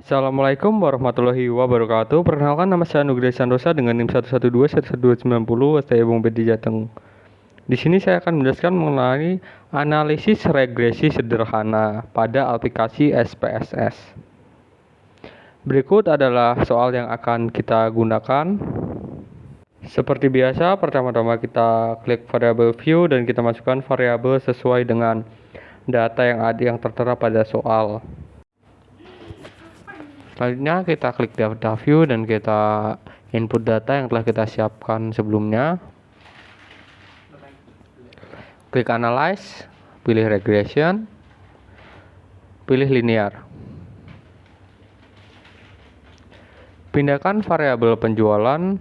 Assalamualaikum warahmatullahi wabarakatuh. Perkenalkan, nama saya Nugraha Santosa dengan NIM 1121290 STI Bung Bedi Jateng. Di sini saya akan menjelaskan mengenai analisis regresi sederhana pada aplikasi SPSS. Berikut adalah soal yang akan kita gunakan. Seperti biasa, pertama-tama kita klik variable view dan kita masukkan variabel sesuai dengan data yang tertera pada soal. Selanjutnya kita klik data view dan kita input data yang telah kita siapkan sebelumnya. Klik analyze, pilih regression, pilih linear. Pindahkan variabel penjualan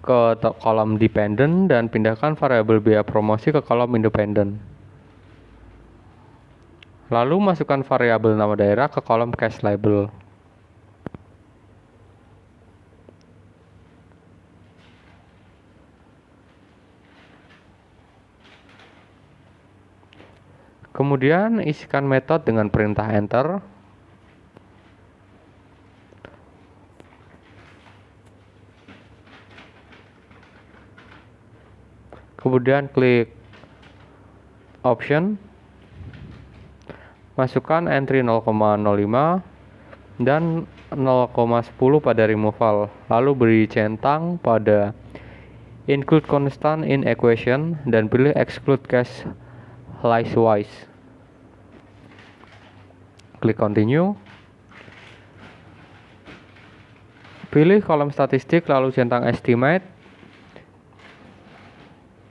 ke kolom dependent dan pindahkan variabel biaya promosi ke kolom independent. Lalu masukkan variabel nama daerah ke kolom cash label. Kemudian isikan metode dengan perintah enter. Kemudian klik option. Masukkan entry 0,05 dan 0,10 pada removal. Lalu beri centang pada include constant in equation dan pilih exclude cash likewise. Klik continue. Pilih kolom statistik lalu centang estimate.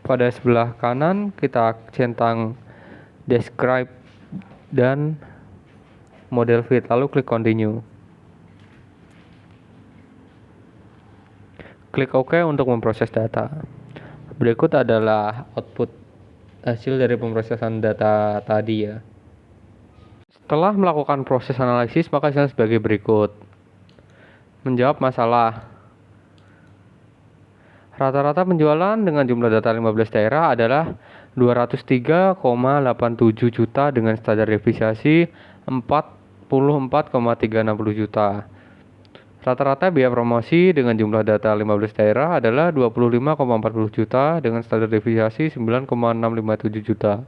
Pada sebelah kanan kita centang describe dan model fit lalu klik continue. Klik OK untuk memproses data. Berikut adalah output hasil dari pemrosesan data tadi ya. Setelah melakukan proses analisis, maka hasilnya sebagai berikut. Menjawab masalah. Rata-rata penjualan dengan jumlah data 15 daerah adalah 203,87 juta dengan standar deviasi 44,360 juta. Rata-rata biaya promosi dengan jumlah data 15 daerah adalah 25,40 juta dengan standar deviasi 9,657 juta.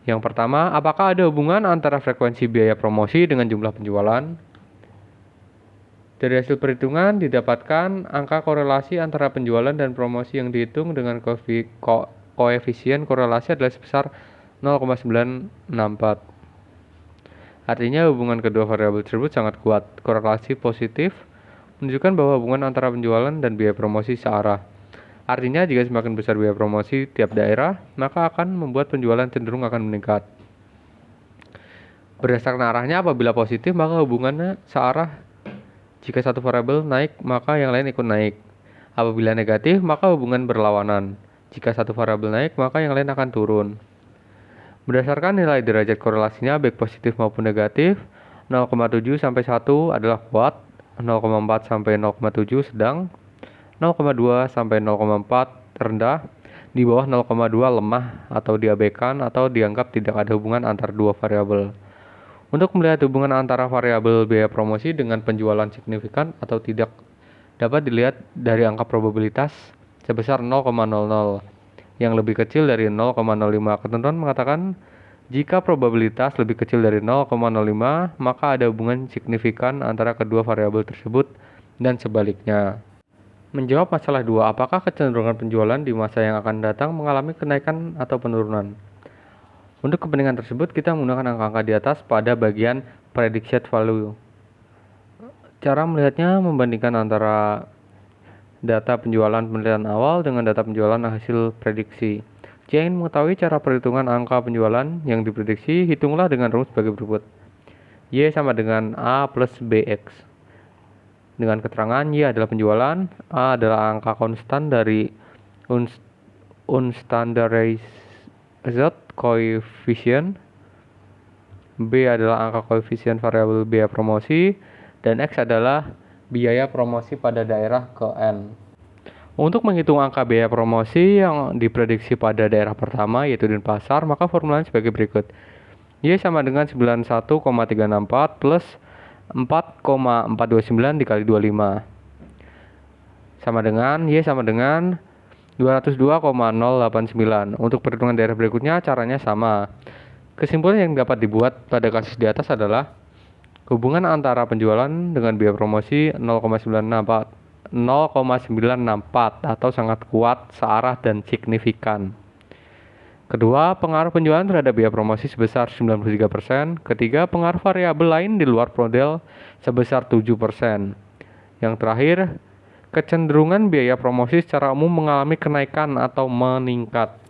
Yang pertama, apakah ada hubungan antara frekuensi biaya promosi dengan jumlah penjualan? Dari hasil perhitungan didapatkan angka korelasi antara penjualan dan promosi yang dihitung dengan koefisien korelasi adalah sebesar 0,964. Artinya hubungan kedua variabel tersebut sangat kuat. Korelasi positif menunjukkan bahwa hubungan antara penjualan dan biaya promosi searah. Artinya jika semakin besar biaya promosi tiap daerah, maka akan membuat penjualan cenderung akan meningkat. Berdasarkan arahnya, apabila positif maka hubungannya searah. Jika satu variabel naik, maka yang lain ikut naik. Apabila negatif, maka hubungan berlawanan. Jika satu variabel naik, maka yang lain akan turun. Berdasarkan nilai derajat korelasinya baik positif maupun negatif, 0,7 sampai 1 adalah kuat, 0,4 sampai 0,7 sedang, 0,2 sampai 0,4 rendah, di bawah 0,2 lemah atau diabaikan atau dianggap tidak ada hubungan antara dua variabel. Untuk melihat hubungan antara variabel biaya promosi dengan penjualan signifikan atau tidak dapat dilihat dari angka probabilitas sebesar 0,00 yang lebih kecil dari 0,05. Ketentuan mengatakan jika probabilitas lebih kecil dari 0,05 maka ada hubungan signifikan antara kedua variabel tersebut dan sebaliknya. Menjawab masalah 2, apakah kecenderungan penjualan di masa yang akan datang mengalami kenaikan atau penurunan? Untuk kepentingan tersebut kita menggunakan angka-angka di atas pada bagian predicted value. Cara melihatnya membandingkan antara data penjualan penelitian awal dengan data penjualan hasil prediksi. Jika ingin mengetahui cara perhitungan angka penjualan yang diprediksi, hitunglah dengan rumus sebagai berikut. Y sama dengan A plus BX. Dengan keterangan Y adalah penjualan, A adalah angka konstan dari unstandardized coefficient, B adalah angka koefisien variabel biaya promosi, dan X adalah biaya promosi pada daerah ke N. Untuk menghitung angka biaya promosi yang diprediksi pada daerah pertama yaitu Denpasar, maka formulanya sebagai berikut. Y sama dengan 91,364 plus 4,429 dikali 25. Sama dengan Y sama dengan 202,089. Untuk perhitungan daerah berikutnya caranya sama. Kesimpulan yang dapat dibuat pada kasus di atas adalah hubungan antara penjualan dengan biaya promosi 0,964 atau sangat kuat, searah, dan signifikan. Kedua, pengaruh penjualan terhadap biaya promosi sebesar 93%. Ketiga, pengaruh variabel lain di luar model sebesar 7%. Yang terakhir, kecenderungan biaya promosi secara umum mengalami kenaikan atau meningkat.